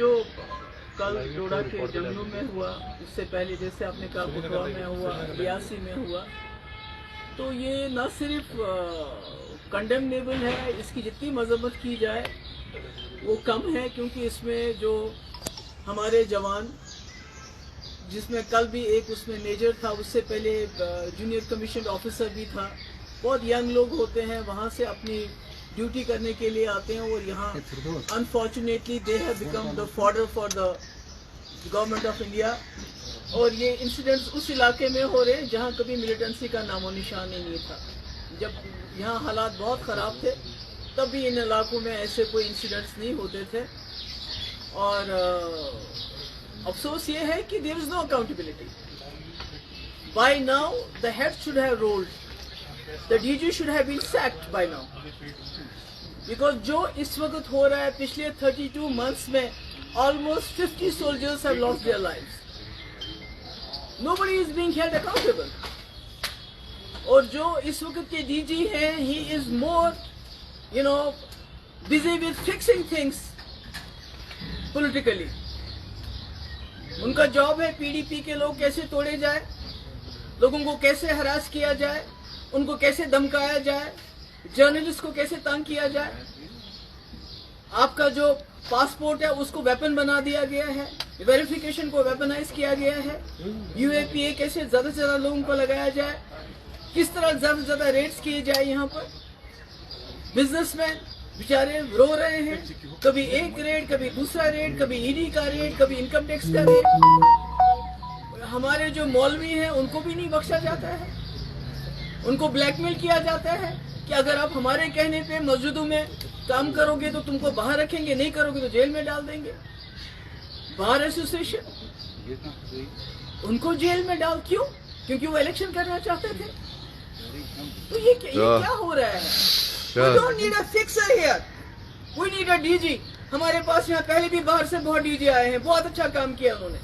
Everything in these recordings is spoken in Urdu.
جو کل ڈوڈا کے جنگلوں میں ہوا، اس سے پہلے جیسے آپ نے کہا بٹوا میں ہوا، ریاسی میں ہوا، تو یہ نہ صرف کنڈیمنیبل ہے، اس کی جتنی مذمت کی جائے وہ کم ہے، کیونکہ اس میں جو ہمارے جوان، جس میں کل بھی ایک اس میں میجر تھا، اس سے پہلے جونیئر کمیشنڈ آفیسر بھی تھا، بہت ینگ لوگ ہوتے ہیں، وہاں سے اپنی ڈیوٹی کرنے کے لیے آتے ہیں، اور یہاں unfortunately they have become the fodder for the government of India, اور یہ انسیڈنٹس اس علاقے میں ہو رہے ہیں جہاں کبھی ملیٹنسی کا نام و نشان ہی نہیں تھا۔ جب یہاں حالات بہت خراب تھے تب بھی ان علاقوں میں ایسے کوئی انسیڈنٹس نہیں ہوتے تھے، اور افسوس یہ ہے کہ there is no accountability. By now the head should have rolled, the D G should have been sacked by now, because جو اس وقت ہو رہا ہے، پچھلے 32 months میں almost 50 soldiers have lost their lives. Nobody is being held accountable. اور جو اس وقت کے ڈی جی ہیں، he is more, busy with fixing things politically. ان کا جاب ہے پی ڈی پی کے لوگ کیسے توڑے جائے، لوگوں کو کیسے ہراس کیا جائے، ان کو کیسے دھمکایا جائے، جرنلسٹ کو کیسے تنگ کیا جائے۔ آپ کا جو پاسپورٹ ہے اس کو ویپن بنا دیا گیا ہے، ویریفیکیشن کو ویپنائز کیا گیا ہے، یو اے پی اے کیسے زیادہ سے زیادہ لوگوں کو لگایا جائے، کس طرح زیادہ سے زیادہ ریٹس کیے جائے۔ یہاں پر بزنس مین بیچارے رو رہے ہیں، کبھی ایک ریٹ، کبھی دوسرا ریٹ، کبھی ای ڈی کا ریٹ، کبھی انکم ٹیکس کا ریٹ۔ ہمارے جو مولوی ہیں ان کو بھی نہیں بخشا جاتا ہے، ان کو بلیک میل کیا جاتا ہے کہ اگر آپ ہمارے کہنے پہ مسجدوں میں کام کرو گے تو تم کو باہر رکھیں گے، نہیں کرو گے تو جیل میں ڈال دیں گے۔ بار ایسوسیشن ان کو جیل میں ڈال، کیوں؟ کیونکہ وہ الیکشن کرنا چاہتے تھے۔ تو یہ کیا ہو رہا ہے؟ We don't need a fixer here. We need a DG. ہمارے پاس یہاں پہلے بھی باہر سے بہت ڈی جی آئے ہیں، بہت اچھا کام کیا انہوں نے،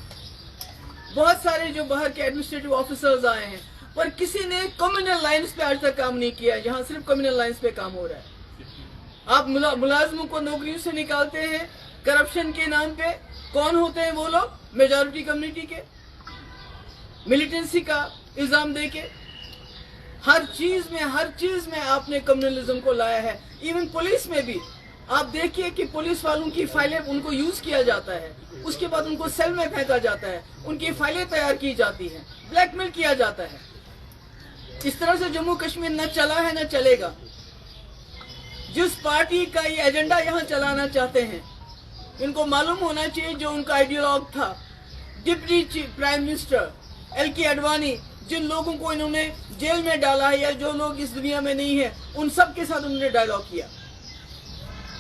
بہت سارے جو باہر کے ایڈمنسٹریٹو آفیسرز آئے ہیں، پر کسی نے کمیونل لائنز پہ آج تک کام نہیں کیا، یہاں صرف کمیونل لائنز پہ کام ہو رہا ہے۔ آپ ملازموں کو نوکریوں سے نکالتے ہیں کرپشن کے نام پہ، کون ہوتے ہیں وہ لوگ؟ میجورٹی کمیونٹی کے، ملیٹنسی کا الزام دے کے۔ ہر چیز میں آپ نے کمیونلزم کو لایا ہے، ایون پولیس میں بھی۔ آپ دیکھیے کہ پولیس والوں کی فائلیں ان کو یوز کیا جاتا ہے، اس کے بعد ان کو سیل میں پھینکا جاتا ہے، ان کی فائلیں تیار کی جاتی ہیں، بلیک میل کیا جاتا ہے۔ اس طرح سے جموں کشمیر نہ چلا ہے نہ چلے گا۔ جس پارٹی کا یہ ایجنڈا یہاں چلانا چاہتے ہیں، ان کو معلوم ہونا چاہیے جو ان کا آئیڈیالوگ تھا، ڈپٹی پرائم منسٹر ایل کے اڈوانی، جن لوگوں کو انہوں نے جیل میں ڈالا ہے یا جو لوگ اس دنیا میں نہیں ہیں، ان سب کے ساتھ انہوں نے ڈائیلاگ کیا،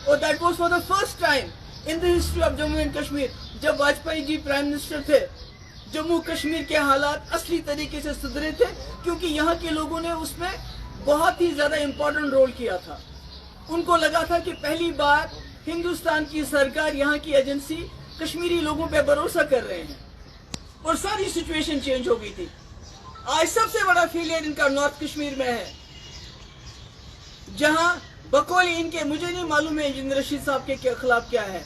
اور that was for the first time in the history of Jammu and Kashmir. جب واجپئی جی پرائم منسٹر تھے، جموں کشمیر کے حالات اصلی طریقے سے سدھرے تھے، کیونکہ یہاں کے لوگوں نے اس میں بہت ہی زیادہ امپورٹنٹ رول کیا تھا۔ ان کو لگا تھا کہ پہلی بار ہندوستان کی سرکار، یہاں کی ایجنسی کشمیری لوگوں پہ بھروسہ کر رہے ہیں، اور ساری سچویشن چینج ہو گئی تھی۔ آج سب سے بڑا فیلئر ان کا نارتھ کشمیر میں ہے، جہاں بقول ان کے، مجھے نہیں معلوم ہے انجینئر رشید صاحب کے خلاف کیا ہے،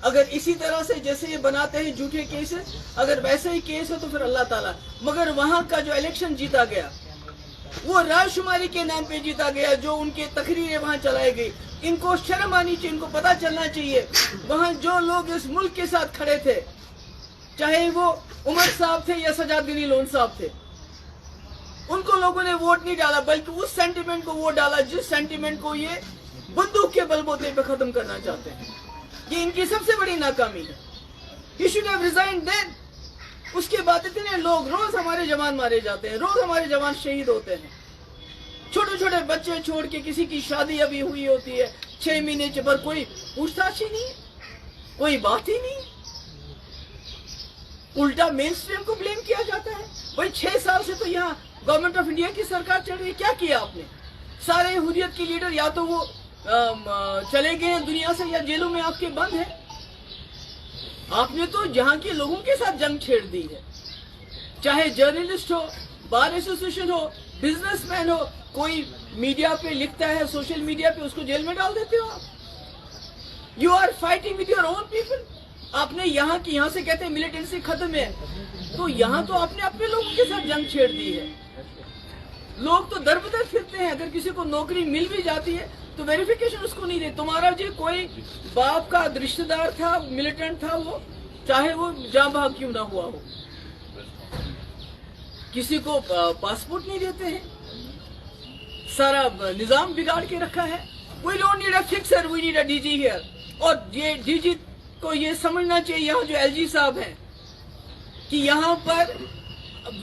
اگر اسی طرح سے جیسے یہ بناتے ہیں جھوٹے کیسز، اگر ویسے ہی کیس ہے تو پھر اللہ تعالیٰ۔ مگر وہاں کا جو الیکشن جیتا گیا وہ رائے شماری کے نام پہ جیتا گیا، جو ان کے تقریریں وہاں چلائی گئی۔ ان کو شرم آنی چاہیے، ان کو پتہ چلنا چاہیے وہاں جو لوگ اس ملک کے ساتھ کھڑے تھے، چاہے وہ عمر صاحب تھے یا سجاد غنی لون صاحب تھے، ان کو لوگوں نے ووٹ نہیں ڈالا، بلکہ اس سینٹیمنٹ کو ووٹ ڈالا جس سینٹیمنٹ کو یہ بندوق کے بل بوتے پہ ختم کرنا چاہتے ہیں۔ یہ ان کی سب سے بڑی ناکامی ہے۔ He should have resigned then۔ اس کے بعد اتنے لوگ، روز ہمارے جوان مارے جاتے ہیں، روز ہمارے جوان شہید ہوتے ہیں، چھوٹے چھوٹے بچے چھوڑ کے، کسی کی شادی ابھی ہوئی ہوتی ہے 6 مہینے پر، کوئی پوچھ تاچھ ہی نہیں ہے، کوئی بات ہی نہیں۔ الٹا مین اسٹریم کو بلیم کیا جاتا ہے۔ بھائی 6 سال سے تو یہاں گورنمنٹ آف انڈیا کی سرکار چل رہی ہے، کیا کیا آپ نے؟ سارے حریت کے لیڈر یا تو وہ چلے گئے ہیں دنیا سے یا جیلوں میں آپ کے بند ہیں۔ آپ نے تو جہاں کے لوگوں کے ساتھ جنگ چھیڑ دی ہے، چاہے جرنلسٹ ہو، بار ایسوسیشن ہو، بزنس مین ہو، کوئی میڈیا پہ لکھتا ہے، سوشل میڈیا پہ، اس کو جیل میں ڈال دیتے ہو آپ۔ You are fighting with your own people. آپ نے یہاں سے کہتے ہیں ملیٹنسی ختم ہے، تو یہاں تو آپ نے اپنے لوگوں کے ساتھ جنگ چھیڑ دی ہے. لوگ تو در بدر پھرتے ہیں، اگر کسی کو نوکری مل بھی جاتی ہے تو ویریفیکیشن اس کو نہیں دے. تمہارا جو کوئی باپ کا رشتہ دار تھا، ملیٹنٹ تھا، وہ چاہے وہ جاں بحق کیوں نہ ہوا ہو، کسی کو پاسپورٹ نہیں دیتے ہیں. سارا نظام بگاڑ کے رکھا ہے. We don't need a fixer, we need a D G here. اور یہ ڈی جی کو یہ سمجھنا چاہیے، یہاں جو ایل جی صاحب ہیں، کہ یہاں پر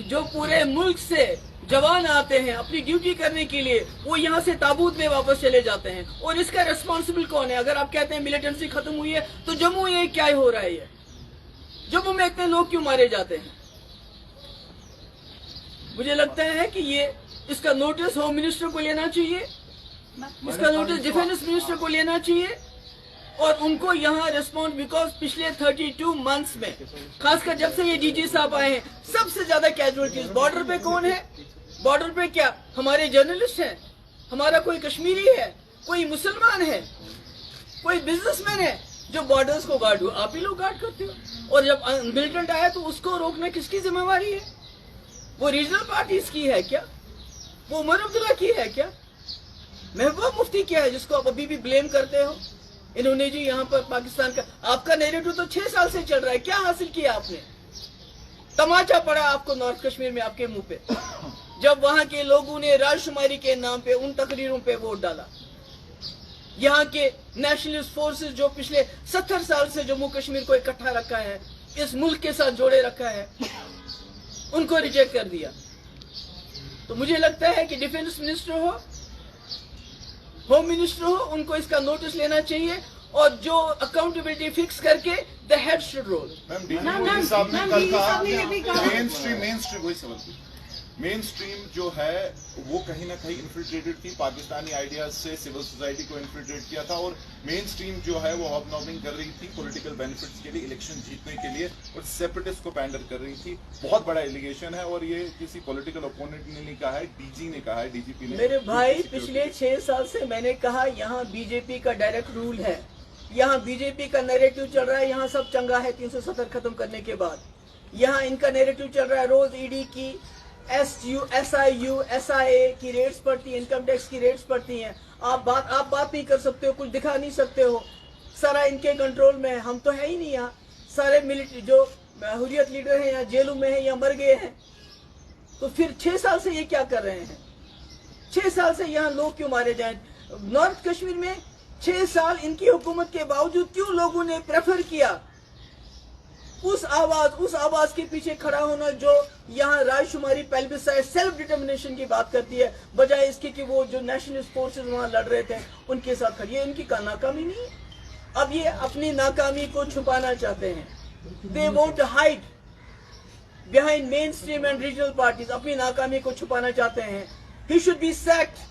جو پورے ملک سے جوان آتے ہیں اپنی ڈیوٹی کرنے کے لیے، وہ یہاں سے تابوت میں واپس چلے جاتے ہیں. اور اس کا ریسپانسبل کون ہے؟ اگر آپ کہتے ہیں ملیٹنسی ختم ہوئی ہے تو جموں یہ کیا ہو رہا ہے؟ یہ جموں میں اتنے لوگ کیوں مارے جاتے ہیں؟ مجھے لگتا ہے کہ یہ اس کا نوٹس ہوم منسٹر کو لینا چاہیے، اس کا نوٹس ڈیفینس منسٹر کو لینا چاہیے، اور ان کو یہاں ریسپونڈ، بیکاز پچھلے 32 منتھس میں، خاص کر جب سے یہ ڈی جی صاحب آئے ہیں، سب سے زیادہ کیجولیٹیز بارڈر پہ کون ہے؟ بارڈر پہ کیا ہمارے جرنلسٹ ہیں؟ ہمارا کوئی کشمیری ہے؟ کوئی مسلمان ہے؟ کوئی بزنس مین ہے جو بارڈرز کو گارڈ ہو؟ آپ ہی لوگ گارڈ کرتے ہو. اور جب ملیٹنٹ آیا تو اس کو روکنا کس کی ذمہ داری ہے؟ وہ ریجنل پارٹیز کی ہے کیا؟ وہ عمر عبداللہ کی ہے کیا؟ محبوبہ مفتی کیا ہے جس کو آپ ابھی بھی بلیم کرتے ہو؟ انہوں نے جی یہاں پر پاکستان کا، آپ کا نیریٹو تو 6 سال سے چل رہا ہے. کیا حاصل کیا آپ نے؟ تماچا پڑا آپ کو نارتھ کشمیر میں آپ کے منہ پہ، جب وہاں کے لوگوں نے راج شماری کے نام پہ ان تقریروں پہ ووٹ ڈالا. یہاں کے نیشنلسٹ فورسز جو پچھلے 70 سال سے جموں کشمیر کو اکٹھا رکھا ہے، اس ملک کے ساتھ جوڑے رکھا ہے، ان کو ریجیکٹ کر دیا. تو مجھے لگتا ہے کہ ڈیفینس منسٹر ہو، ہوم منسٹر ہو، ان کو اس کا نوٹس لینا چاہیے، اور جو اکاؤنٹیبلٹی فکس کر کے the head should roll. Mainstream جو ہے وہ کہیں نہ کہیں انفلٹریٹڈ تھی، پاکستانی آئیڈیاز سے سول سوسائٹی کو انفلٹریٹ کیا تھا، اور مین اسٹریم جو ہے وہ ہاپ نابنگ کر رہی تھی پولیٹیکل بینیفٹس کے لیے، الیکشن جیتنے کے لیے، اور سیپریٹسٹ کو پینڈر کر رہی تھی. بہت بڑا ایلیگیشن ہے، اور یہ کسی پولیٹیکل اوپوننٹ نے نہیں کہا ہے، ڈی جی نے کہا ہے، ڈی جی پی نے. میرے بھائی پچھلے 6 سال سے میں نے کہا یہاں بی جے پی کا ڈائریکٹ رول ہے، یہاں بی جے پی کا نیریٹو چل رہا ہے، یہاں سب چنگا ہے 370 ختم کرنے کے بعد. یہاں ان کا نیریٹو چل رہا ہے، روز ای ڈی کی، S I U, S I A کی ریٹس پڑتی ہیں، انکم ٹیکس کی ریٹس پڑتی ہیں. آپ بات نہیں کر سکتے ہو، کچھ دکھا نہیں سکتے ہو، سارا ان کے کنٹرول میں ہے. ہم تو ہے ہی نہیں یہاں. سارے ملٹری جو حریت لیڈر ہیں یہاں جیلوں میں ہیں یا مر گئے ہیں. تو پھر 6 سال سے یہ کیا کر رہے ہیں؟ 6 سال سے یہاں لوگ کیوں مارے جائیں؟ نارتھ کشمیر میں 6 سال ان کی حکومت کے باوجود کیوں لوگوں نے پریفر کیا اس آواز کے پیچھے کھڑا ہونا جو یہاں رائے شماری پیلبسائڈ سیلف ڈٹرمنیشن کی بات کرتی ہے، بجائے اس کی کہ وہ جو نیشنلسٹ فورسز وہاں لڑ رہے تھے ان کے ساتھ کھڑی ہے. ان کی ناکامی نہیں ہے. اب یہ اپنی ناکامی کو چھپانا چاہتے ہیں. They want to hide behind mainstream and regional parties. اپنی ناکامی کو چھپانا چاہتے ہیں. He should be sacked.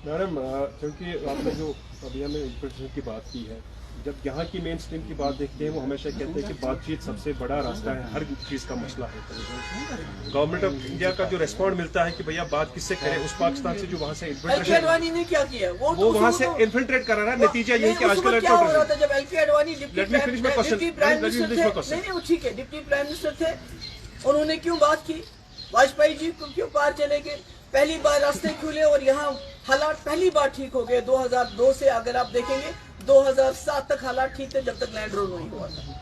Madam کیونکہ آپ نے جو ابھی ہمیں انفلٹریشن کی بات کی ہے، جب یہاں کی مین اسٹریم کی بات دیکھتے ہیں وہ ہمیشہ کہتے ہیں کہ بات چیت سب سے بڑا راستہ ہے ہر چیز کا مسئلہ ہے. گورنمنٹ آف انڈیا کا جو ریسپونڈ ملتا ہے کہ بھیا بات کس سے کریں، اس پاکستان سے جو وہاں سے ایل کے اڈوانی نے کیا کیا؟ وہ وہاں سے انفلٹریٹ کر رہا ہے. نتیجہ یہی کہ آج کل کیا ہو رہا تھا جب ایل کے اڈوانی ڈپٹی پرائم منسٹر تھے؟ نہیں ٹھیک ہے، ڈپٹی پرائم منسٹر تھے، انہوں نے کیوں بات کی؟ واجپئی جی کو کیوں پار چلے گئے؟ پہلی بار راستے کھلے اور یہاں حالات پہلی بار ٹھیک ہو گئے. 2002 سے اگر آپ دیکھیں گے 2007 تک حالات ٹھیک تھے جب تک لینڈ رول نہیں ہوا تھا.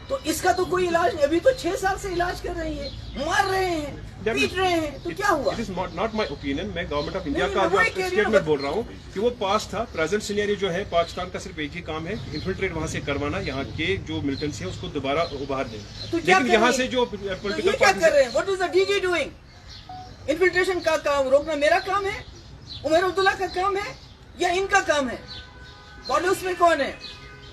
تو اس کا تو کوئی علاج نہیں. ابھی تو 6 سال سے علاج کر رہی ہے، مار رہے ہیں، پیٹ رہے ہیں. تو کیا ہوا؟ Not my opinion. میں گورنمنٹ آف انڈیا کا اسٹیٹمنٹ بول رہا ہوں کہ وہ پاس تھا. پریزنٹ سینیریو جو ہے پاکستان کا صرف ایک ہی کام ہے، انفلٹریٹ وہاں سے کروانا، یہاں کے جو ملٹنسی ہے اس کو دوبارہ ابھار دینا. لیکن یہاں سے جو پولیٹیکل کیا کر رہے ہیں؟ What is the D G doing? Infiltration کا کام روکنا میرا کام ہے، عمر عبداللہ کا کام ہے، یا ان کا کام ہے؟ بارڈرز میں کون ہے؟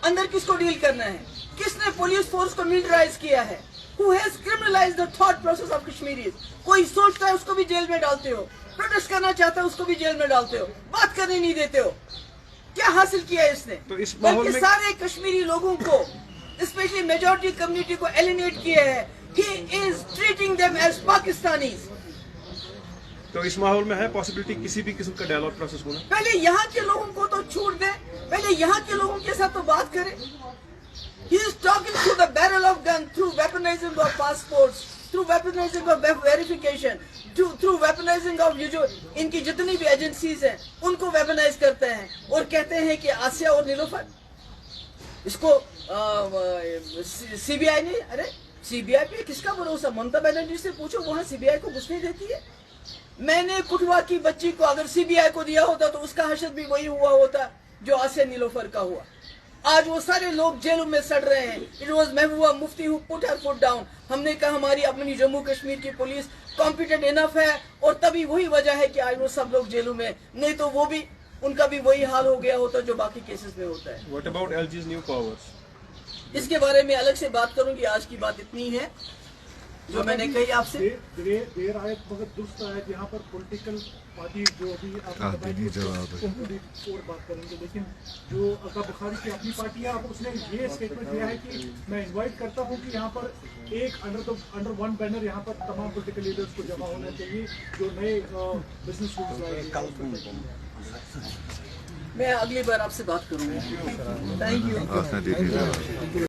اندر کس کو ڈیل کرنا ہے؟ کس نے پولیس فورس کو ملٹرائز کیا ہے؟ Who has criminalized the thought process of Kashmiris? کوئی سوچتا ہے اس کو بھی جیل میں ڈالتے ہو، پروٹیسٹ کرنا چاہتا ہے اس کو بھی جیل میں ڈالتے ہو، بات کرنے نہیں دیتے ہو. کیا حاصل کیا ہے اس نے؟ بلکہ سارے کشمیری لوگوں کو، اسپیشلی میجورٹی کمیونٹی کو ایلینیٹ کیا ہے. He is treating them as Pakistanis. تو اس ماحول میں ہے پاسبلٹی کسی بھی قسم کا ڈائیلاگ پروسیس ہونا؟ پہلے یہاں کے لوگوں کو تو چھوٹ دیں، پہلے یہاں کے لوگوں کے ساتھ تو بات کریں. He is talking through the barrel of gun, through weaponizing of passports, through weaponizing of verification, through weaponizing of یہ جو ان کی جتنی بھی ایجنسیز ہیں ان کو ویپنائز کرتے ہیں اور کہتے ہیں کہ آسیہ اور نیلوفر اس کو سی بی آئی نے, ارے سی بی آئی پہ کس کا بھروسہ؟ ممتا بنرجی سے پوچھو, وہاں سی بی آئی کو گھسنے دیتی ہے. میں نے کٹھوا کی بچی کو اگر سی بی آئی کو دیا ہوتا تو اس کا حشر بھی وہی ہوا ہوتا جو آسیہ نیلوفر کا ہوا. آج وہ سارے لوگ جیلوں میں سڑ رہے ہیں. It was Mehbooba Mufti who put her foot down. ہم نے کہا ہماری اپنی جموں کشمیر کی پولیس کمپیٹنٹ انف ہے اور تبھی وہی وجہ ہے کہ آج وہ سب لوگ جیلوں میں, نہیں تو وہ بھی ان کا بھی وہی حال ہو گیا ہوتا جو باقی کیسز میں ہوتا ہے. What about LG's new powers? اس کے بارے میں الگ سے بات کروں گی. آج کی بات اتنی ہے جو میں نے کہی آپ سے. دیر آیت مگر درست آیت. یہاں پر پولیٹیکل پارٹی جو ابھی آپ بھی اور بات کریں گے, لیکن جو عقا بخاری کی اپنی پارٹی ہے اس نے یہ اسٹیٹمنٹ دیا ہے کہ میں انوائٹ کرتا ہوں کہ یہاں پر ایک انڈر ون بینر یہاں پر تمام پولیٹیکل لیڈرز کو جمع ہونا چاہیے جو نئے بزنس رولز. میں اگلی بار آپ سے بات کروں گا. Thank you.